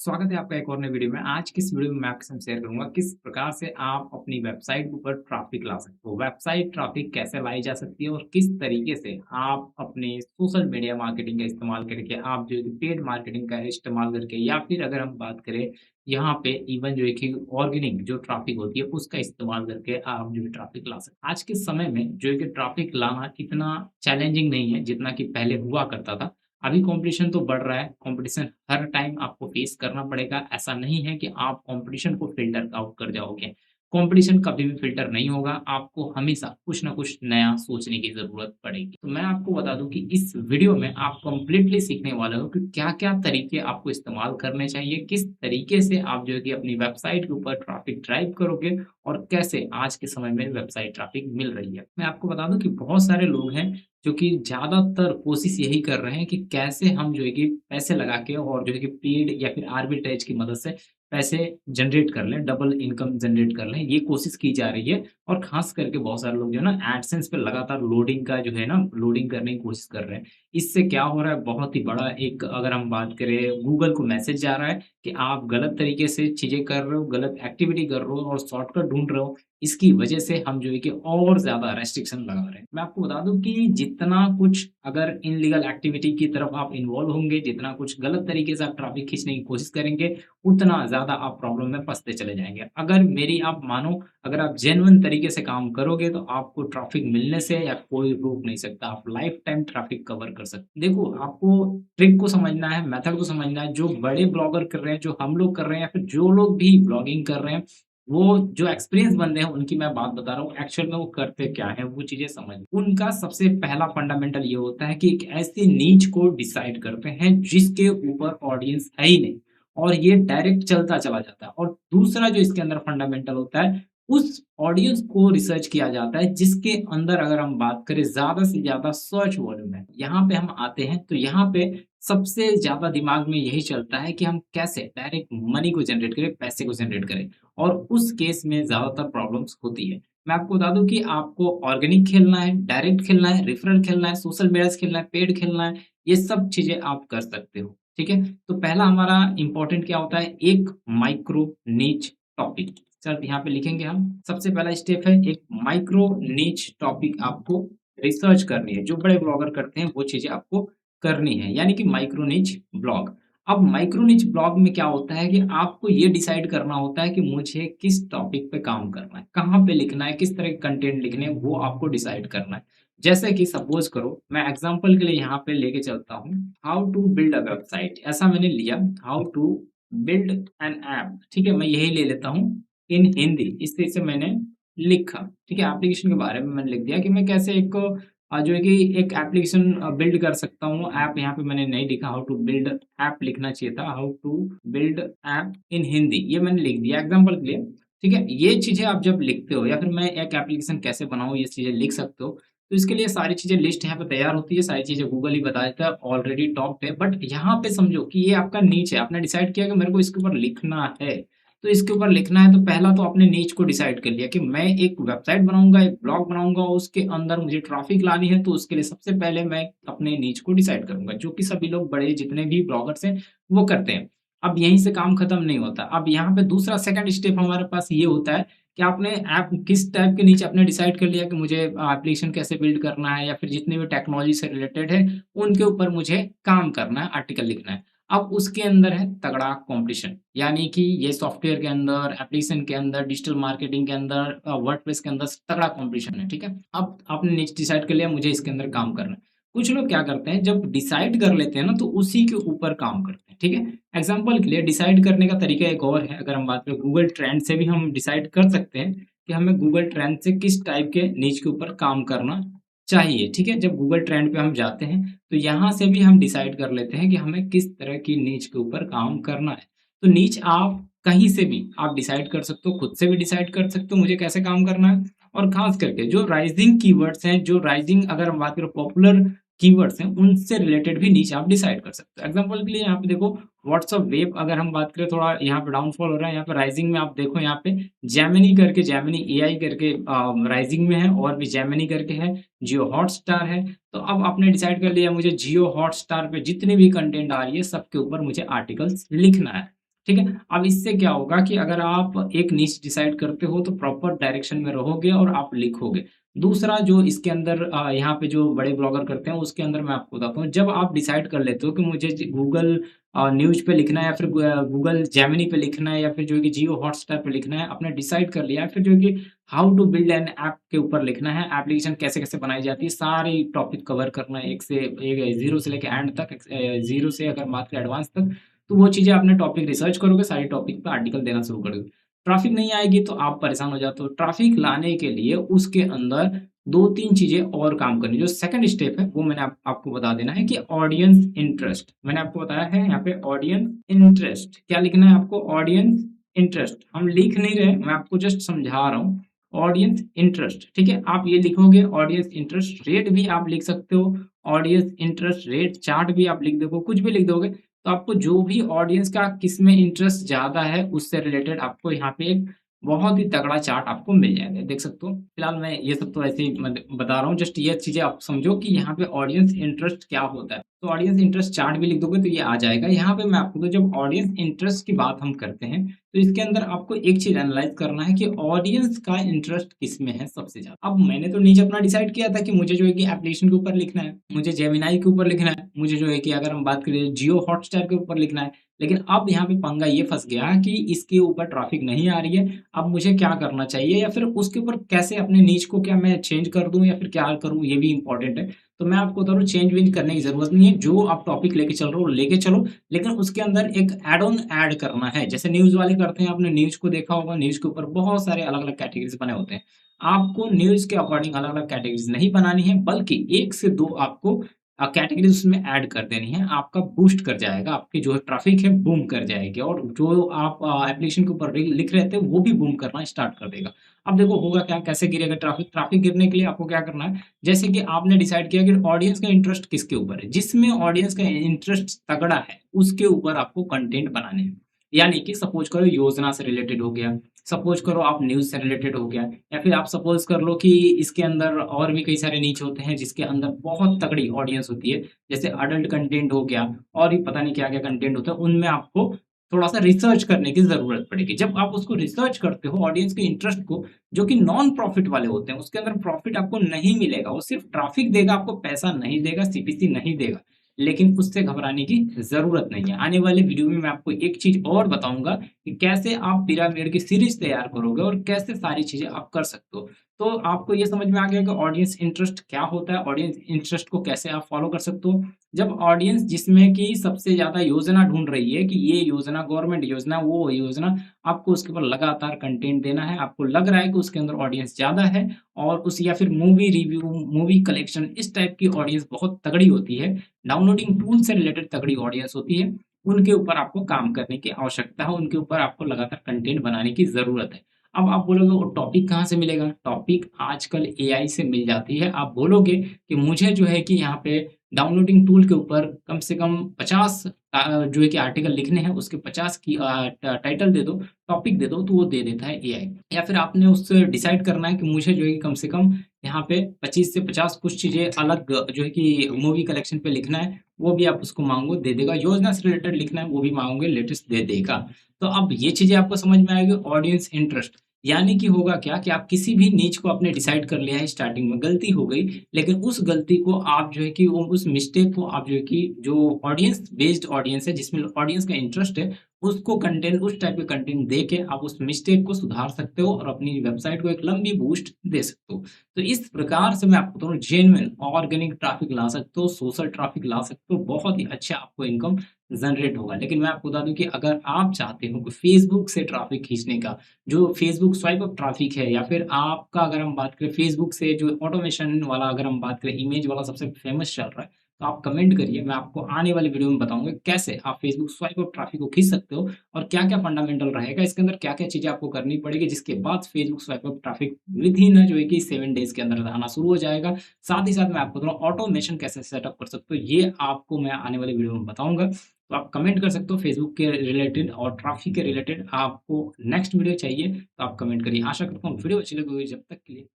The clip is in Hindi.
स्वागत है आपका एक और नई वीडियो में। आज की इस वीडियो में मैं आपके साथ शेयर करूँगा किस प्रकार से आप अपनी वेबसाइट के ऊपर ट्रैफ़िक ला सकते हो। वेबसाइट ट्रैफ़िक कैसे लाई जा सकती है और किस तरीके से आप अपने सोशल मीडिया मार्केटिंग का इस्तेमाल करके आप जो है कि पेड मार्केटिंग का इस्तेमाल करके या फिर अगर हम बात करें यहाँ पे इवन जो है कि ऑर्गेनिक जो ट्रैफ़िक होती है उसका इस्तेमाल करके आप जो है ट्रैफ़िक ला सकते हैं। आज के समय में जो है कि ट्रैफ़िक लाना इतना चैलेंजिंग नहीं है जितना कि पहले हुआ करता था। अभी कॉम्पिटिशन तो बढ़ रहा है, कॉम्पिटिशन हर टाइम आपको फेस करना पड़ेगा, ऐसा नहीं है कि आप कॉम्पिटिशन को फ़िल्टर आउट कर जाओगे। कॉम्पिटिशन कभी भी फ़िल्टर नहीं होगा, आपको हमेशा कुछ ना कुछ नया सोचने की ज़रूरत पड़ेगी। तो मैं आपको बता दूँ कि इस वीडियो में आप कंप्लीटली सीखने वाले हो कि क्या-क्या तरीके आपको इस्तेमाल करने चाहिए, किस तरीके से आप जो है कि अपनी वेबसाइट के ऊपर ट्रैफ़िक ड्राइव करोगे और कैसे आज के समय में वेबसाइट ट्रैफ़िक मिल रही है। मैं आपको बता दूँ कि बहुत सारे लोग हैं जो कि ज़्यादातर कोशिश यही कर रहे हैं कि कैसे हम जो है कि पैसे लगा के और जो है कि पेड या फिर आर्बिट्रेज की मदद से पैसे जनरेट कर लें, डबल इनकम जनरेट कर लें, ये कोशिश की जा रही है। और ख़ास करके बहुत सारे लोग जो है ना एडसेंस पे लगातार लोडिंग का जो है ना लोडिंग करने की कोशिश कर रहे हैं। इससे क्या हो रहा है बहुत ही बड़ा एक अगर हम बात करें गूगल को मैसेज जा रहा है कि आप गलत तरीके से चीज़ें कर रहे हो, गलत एक्टिविटी कर रहे हो और शॉर्टकट ढूँढ रहे हो। इसकी वजह से हम जो है कि और ज़्यादा रेस्ट्रिक्शन लगा रहे हैं। मैं आपको बता दूँ कि जितना कुछ अगर इल्लीगल एक्टिविटी की तरफ आप इन्वॉल्व होंगे, जितना कुछ गलत तरीके से आप ट्रैफ़िक खींचने की कोशिश करेंगे, उतना ज़्यादा आप प्रॉब्लम में फँसते चले जाएँगे। अगर मेरी आप मानो, अगर आप जेन्युइन तरीके से काम करोगे तो आपको ट्रैफ़िक मिलने से या कोई रोक नहीं सकता। आप लाइफ़ टाइम ट्रैफ़िक कवर कर सकते हैं। देखो, आपको ट्रिक को समझना है, मेथड को समझना है, जो बड़े ब्लॉगर कर रहे हैं, जो हम लोग कर रहे हैं या फिर जो लोग भी ब्लॉगिंग कर रहे हैं, वो जो एक्सपीरियंस बंदे हैं उनकी मैं बात बता रहा हूँ, एक्चुअल में वो करते क्या हैं, वो चीज़ें समझ उनका सबसे पहला फंडामेंटल ये होता है कि एक ऐसी नीच को डिसाइड करते हैं जिसके ऊपर ऑडियंस है ही नहीं और ये डायरेक्ट चलता चला जाता है। और दूसरा जो इसके अंदर फंडामेंटल होता है, उस ऑडियंस को रिसर्च किया जाता है जिसके अंदर अगर हम बात करें ज़्यादा से ज़्यादा सर्च वॉल्यूम है। यहाँ पे हम आते हैं तो यहाँ पे सबसे ज़्यादा दिमाग में यही चलता है कि हम कैसे डायरेक्ट मनी को जनरेट करें, पैसे को जनरेट करें। और उस केस में ज़्यादातर प्रॉब्लम्स होती है। मैं आपको बता दूँ कि आपको ऑर्गेनिक खेलना है, डायरेक्ट खेलना है, रेफरल खेलना है, सोशल मीडिया से खेलना है, पेड खेलना है, ये सब चीज़ें आप कर सकते हो, ठीक है? तो पहला हमारा इम्पोर्टेंट क्या होता है, एक माइक्रो नीच टॉपिक। सर यहाँ पे लिखेंगे हम, सबसे पहला स्टेप है एक माइक्रो नीच टॉपिक आपको रिसर्च करनी है। जो बड़े ब्लॉगर करते हैं वो चीज़ें आपको करनी है, यानी कि माइक्रो नीच ब्लॉग। अब माइक्रो निच ब्लॉग में क्या होता है कि आपको ये डिसाइड करना होता है कि मुझे किस टॉपिक पे काम करना है, कहाँ पे लिखना है, किस तरह के कंटेंट लिखने हैं, वो आपको डिसाइड करना है। जैसे कि सपोज़ करो, मैं एग्ज़ाम्पल के लिए यहाँ पे लेके चलता हूँ, how to build a website ऐसा मैंने लिया, how to build an app, ठीक है? मैं यही ले लेता हूँ इन हिंदी, इस तरह से मैंने लिखा, ठीक है? एप्लीकेशन के बारे में मैंने लिख दिया कि मैं कैसे एक जो है कि एक एप्लीकेशन बिल्ड कर सकता हूँ। ऐप यहाँ पे मैंने नहीं लिखा, हाउ टू बिल्ड ऐप लिखना चाहिए था, how to build app in Hindi, ये मैंने लिख दिया एग्ज़ाम्पल के लिए, ठीक है? ये चीज़ें आप जब लिखते हो या फिर मैं एक एप्लीकेशन कैसे बनाऊँ, ये चीज़ें लिख सकते हो। तो इसके लिए सारी चीज़ें लिस्ट यहाँ पे तैयार होती है, सारी चीज़ें गूगल ही बता देता है, ऑलरेडी टॉप है। बट यहाँ पे समझो कि ये आपका नीच है, आपने डिसाइड किया कि मेरे को इसके ऊपर लिखना है। तो इसके ऊपर लिखना है तो पहला तो आपने नीच को डिसाइड कर लिया कि मैं एक वेबसाइट बनाऊँगा, एक ब्लॉग बनाऊँगा, उसके अंदर मुझे ट्रैफ़िक लानी है, तो उसके लिए सबसे पहले मैं अपने नीच को डिसाइड करूँगा, जो कि सभी लोग बड़े जितने भी ब्लॉगर्स हैं, वो करते हैं। अब यहीं से काम खत्म नहीं होता। अब यहाँ पे दूसरा सेकंड स्टेप हमारे पास ये होता है कि आपने ऐप किस टाइप के नीचे आपने डिसाइड कर लिया कि मुझे एप्लीकेशन कैसे बिल्ड करना है या फिर जितने भी टेक्नोलॉजी से रिलेटेड है, उनके ऊपर मुझे काम करना है, आर्टिकल लिखना है। अब उसके अंदर है तगड़ा कॉम्पिटिशन, यानी कि ये सॉफ्टवेयर के अंदर, एप्लीकेशन के अंदर, डिजिटल मार्केटिंग के अंदर, वर्डप्रेस के अंदर तगड़ा कॉम्पिटिशन है, ठीक है? अब आपने नेक्स्ट डिसाइड कर लिया मुझे इसके अंदर काम करना है। कुछ लोग क्या करते हैं जब डिसाइड कर लेते हैं ना तो उसी के ऊपर काम करते हैं, ठीक है? एग्ज़ाम्पल के लिए डिसाइड करने का तरीका एक और है, अगर हम बात करें गूगल ट्रेंड से भी हम डिसाइड कर सकते हैं कि हमें गूगल ट्रेंड से किस टाइप के निche के ऊपर काम करना चाहिए, ठीक है? जब गूगल ट्रेंड पे हम जाते हैं तो यहाँ से भी हम डिसाइड कर लेते हैं कि हमें किस तरह की नीच के ऊपर काम करना है। तो नीच आप कहीं से भी आप डिसाइड कर सकते हो, खुद से भी डिसाइड कर सकते हो मुझे कैसे काम करना है। और ख़ास करके जो राइज़िंग कीवर्ड्स हैं, जो राइज़िंग अगर हम बात करें पॉपुलर कीवर्ड्स हैं, उनसे रिलेटेड भी नीच आप डिसाइड कर सकते हो। एग्ज़ाम्पल के लिए यहाँ पे देखो, व्हाट्सएप वेब अगर हम बात करें थोड़ा यहाँ पे डाउनफॉल हो रहा है, यहाँ पे राइज़िंग में आप देखो यहाँ पे जेमिनी करके, जेमिनी एआई करके राइज़िंग में है और भी जेमिनी करके है, जियो हॉटस्टार है। तो अब आपने डिसाइड कर लिया मुझे जियो हॉटस्टार पे जितनी भी कंटेंट आ रही है सबके ऊपर मुझे आर्टिकल्स लिखना है। ठीक है? अब इससे क्या होगा कि अगर आप एक नीश डिसाइड करते हो तो प्रॉपर डायरेक्शन में रहोगे और आप लिखोगे। दूसरा जो इसके अंदर यहाँ पे जो बड़े ब्लॉगर करते हैं उसके अंदर मैं आपको बताता हूँ, जब आप डिसाइड कर लेते हो कि मुझे गूगल न्यूज़ पे लिखना है या फिर गूगल जेमिनी पे लिखना है या फिर जो है कि जियो हॉटस्टार पे लिखना है, आपने डिसाइड कर लिया है, फिर जो है कि how to build an app के ऊपर लिखना है, एप्लीकेशन कैसे-कैसे बनाई जाती है, सारी टॉपिक कवर करना है, एक से एक 0 से लेके एंड तक, 0 से अगर बात करें एडवांस तक, तो वो चीज़ें आपने टॉपिक रिसर्च करोगे, सारी टॉपिक पे आर्टिकल देना शुरू कर दोगे। ट्रैफ़िक नहीं आएगी तो आप परेशान हो जाते हो। ट्रैफ़िक लाने के लिए उसके अंदर 2-3 चीज़ें और काम करनी है। जो सेकंड स्टेप है वो मैंने आपको बता देना है कि ऑडियंस इंटरेस्ट। मैंने आपको बताया है यहाँ पे ऑडियंस इंटरेस्ट। क्या लिखना है आपको? Audience interest. हम लिख नहीं रहे, मैं आपको जस्ट समझा रहा हूँ। ऑडियंस इंटरेस्ट, ठीक है? आप ये लिखोगे ऑडियंस इंटरेस्ट रेट भी आप लिख सकते हो, ऑडियंस इंटरेस्ट रेट चार्ट भी आप लिख दोगे, कुछ भी लिख दोगे, तो आपको जो भी ऑडियंस का किसमें इंटरेस्ट ज़्यादा है, उससे रिलेटेड आपको यहाँ पे एक बहुत ही तगड़ा चार्ट आपको मिल जाएगा, देख सकते हो। फिलहाल मैं ये सब तो ऐसे ही बता रहा हूँ, जस्ट ये चीज़ें आप समझो कि यहाँ पे ऑडियंस इंटरेस्ट क्या होता है। तो ऑडियंस इंटरेस्ट चार्ट भी लिख दोगे तो ये आ जाएगा। यहाँ पे मैं आपको तो जब ऑडियंस इंटरेस्ट की बात हम करते हैं, तो इसके अंदर आपको एक चीज़ एनालाइज़ करना है कि ऑडियंस का इंटरेस्ट किसमें है सबसे ज़्यादा। अब मैंने तो नीचे अपना डिसाइड किया था कि मुझे जो है कि एप्लीकेशन के ऊपर लिखना है, मुझे जेमिनी के ऊपर लिखना है, मुझे जो है कि अगर हम बात करें जियो हॉटस्टार के ऊपर लिखना है। लेकिन अब यहाँ पे पंगा ये फँस गया कि इसके ऊपर ट्रैफ़िक नहीं आ रही है। अब मुझे क्या करना चाहिए या फिर उसके ऊपर कैसे अपने नीश को क्या मैं चेंज कर दूँ या फिर क्या करूँ, ये भी इम्पोर्टेंट है। तो मैं आपको बता रहा हूँ चेंज-वेंज करने की ज़रूरत नहीं है, जो आप टॉपिक लेके चल रहे हो लेके चलो, लेकिन उसके अंदर एक ऐड ऑन ऐड करना है। जैसे न्यूज़ वाले करते हैं, आपने न्यूज़ को देखा होगा, न्यूज़ के ऊपर बहुत सारे अलग-अलग कैटेगरीज़ बने होते हैं। आपको न्यूज़ के अकॉर्डिंग अलग-अलग कैटेगरीज़ नहीं बनानी है, बल्कि 1 से 2 आपको कैटेगरीज़ उसमें ऐड कर देनी है। आपका बूस्ट कर जाएगा, आपकी जो है ट्रैफ़िक है बूम कर जाएगी और जो आप एप्लीकेशन के ऊपर लिख रहे थे, वो भी बूम करना स्टार्ट कर देगा। अब देखो होगा क्या, कैसे गिरेगा ट्रैफ़िक? ट्रैफ़िक गिरने के लिए आपको क्या करना है, जैसे कि आपने डिसाइड किया कि ऑडियंस का इंटरेस्ट किसके ऊपर है, जिसमें ऑडियंस का इंटरेस्ट तगड़ा है, उसके ऊपर आपको कंटेंट बनाने हैं। यानी कि सपोज़ करो योजना से रिलेटेड हो गया, सपोज़ करो आप न्यूज़ से रिलेटेड हो गया या फिर आप सपोज़ कर लो कि इसके अंदर और भी कई सारे नीच होते हैं जिसके अंदर बहुत तगड़ी ऑडियंस होती है। जैसे अडल्ट कंटेंट हो गया और भी पता नहीं क्या-क्या कंटेंट होता है, उनमें आपको थोड़ा-सा रिसर्च करने की ज़रूरत पड़ेगी। जब आप उसको रिसर्च करते हो ऑडियंस के इंटरेस्ट को, जो कि नॉन प्रॉफिट वाले होते हैं, उसके अंदर प्रॉफिट आपको नहीं मिलेगा, वो सिर्फ़ ट्रैफ़िक देगा, आपको पैसा नहीं देगा, सीपीसी नहीं देगा। लेकिन उससे घबराने की ज़रूरत नहीं है। आने वाले वीडियो में मैं आपको एक चीज़ और बताऊँगा कि कैसे आप पिरामिड की सीरीज़ तैयार करोगे और कैसे सारी चीज़ें आप कर सकते हो। तो आपको ये समझ में आ गया कि ऑडियंस इंटरेस्ट क्या होता है, ऑडियंस इंटरेस्ट को कैसे आप फ़ॉलो कर सकते हो। जब ऑडियंस जिसमें कि सबसे ज़्यादा योजना ढूँढ रही है कि ये योजना गवर्नमेंट योजना, वो योजना, आपको उसके ऊपर लगातार कंटेंट देना है। आपको लग रहा है कि उसके अंदर ऑडियंस ज़्यादा है और उस या फिर मूवी रिव्यू, मूवी कलेक्शन इस टाइप की ऑडियंस बहुत तगड़ी होती है। डाउनलोडिंग टूल से रिलेटेड तगड़ी ऑडियंस होती है। उनके ऊपर आपको काम करने की आवश्यकता है, उनके ऊपर आपको लगातार कंटेंट बनाने की ज़रूरत है। अब आप बोलोगे वो टॉपिक कहाँ से मिलेगा? टॉपिक आजकल एआई से मिल जाती है। आप बोलोगे कि मुझे जो है कि यहाँ पे डाउनलोडिंग टूल के ऊपर कम से कम 50 जो है कि आर्टिकल लिखने हैं, उसके 50 की टाइटल दे दो, टॉपिक दे दो, तो वो दे देता है एआई। या फिर आपने उससे डिसाइड करना है कि मुझे जो है कि कम से कम यहाँ पे 25 से 50 कुछ चीज़ें अलग जो है कि मूवी कलेक्शन पे लिखना है, वो भी आप उसको माँगो, दे देगा। योजना से रिलेटेड लिखना है, वो भी माँगोगे, लेटेस्ट दे देगा। तो अब ये चीज़ें आपको समझ में आएगी ऑडियंस इंटरेस्ट। यानी कि होगा क्या कि आप किसी भी नीच को आपने डिसाइड कर लिया है स्टार्टिंग में, गलती हो गई, लेकिन उस गलती को आप जो है कि वो उस मिस्टेक को आप जो है कि जो ऑडियंस बेस्ड ऑडियंस है, जिसमें ऑडियंस का इंटरेस्ट है, उसको कंटेंट उस टाइप के कंटेंट दे के आप उस मिस्टेक को सुधार सकते हो और अपनी वेबसाइट को एक लंबी बूस्ट दे सकते हो। तो इस प्रकार से मैं आपको बताऊँ जेन्युइन ऑर्गेनिक ट्रैफिक ला सकते हो, सोशल ट्रैफिक ला सकते हो, बहुत ही अच्छा आपको इनकम जनरेट होगा। लेकिन मैं आपको बता दूँ कि अगर आप चाहते हो कि फेसबुक से ट्रैफिक खींचने का, जो फेसबुक स्वाइप अप ट्रैफिक है या फिर आपका अगर हम बात करें फेसबुक से जो ऑटोमेशन वाला अगर हम बात करें इमेज वाला सबसे फेमस चल रहा है, तो आप कमेंट करिए, मैं आपको आने वाली वीडियो में बताऊँगा कैसे आप फेसबुक स्वाइप अप ट्रैफिक को खींच सकते हो और क्या-क्या फंडामेंटल रहेगा, इसके अंदर क्या-क्या चीज़ें आपको करनी पड़ेगी, जिसके बाद Facebook swipe up traffic within जो है कि 7 डेज़ के अंदर आना शुरू हो जाएगा। साथ ही साथ मैं आपको थोड़ा ऑटोमेशन कैसे सेटअप कर सकते हो, ये आपको मैं आने वाली वीडियो में बताऊँगा। तो आप कमेंट कर सकते हो फेसबुक के रिलेटेड और ट्रैफिक के रिलेटेड आपको नेक्स्ट वीडियो चाहिए, तो आप कमेंट करिए। आशा करता हूँ वीडियो अच्छी लगी होगी, जब तक के लिए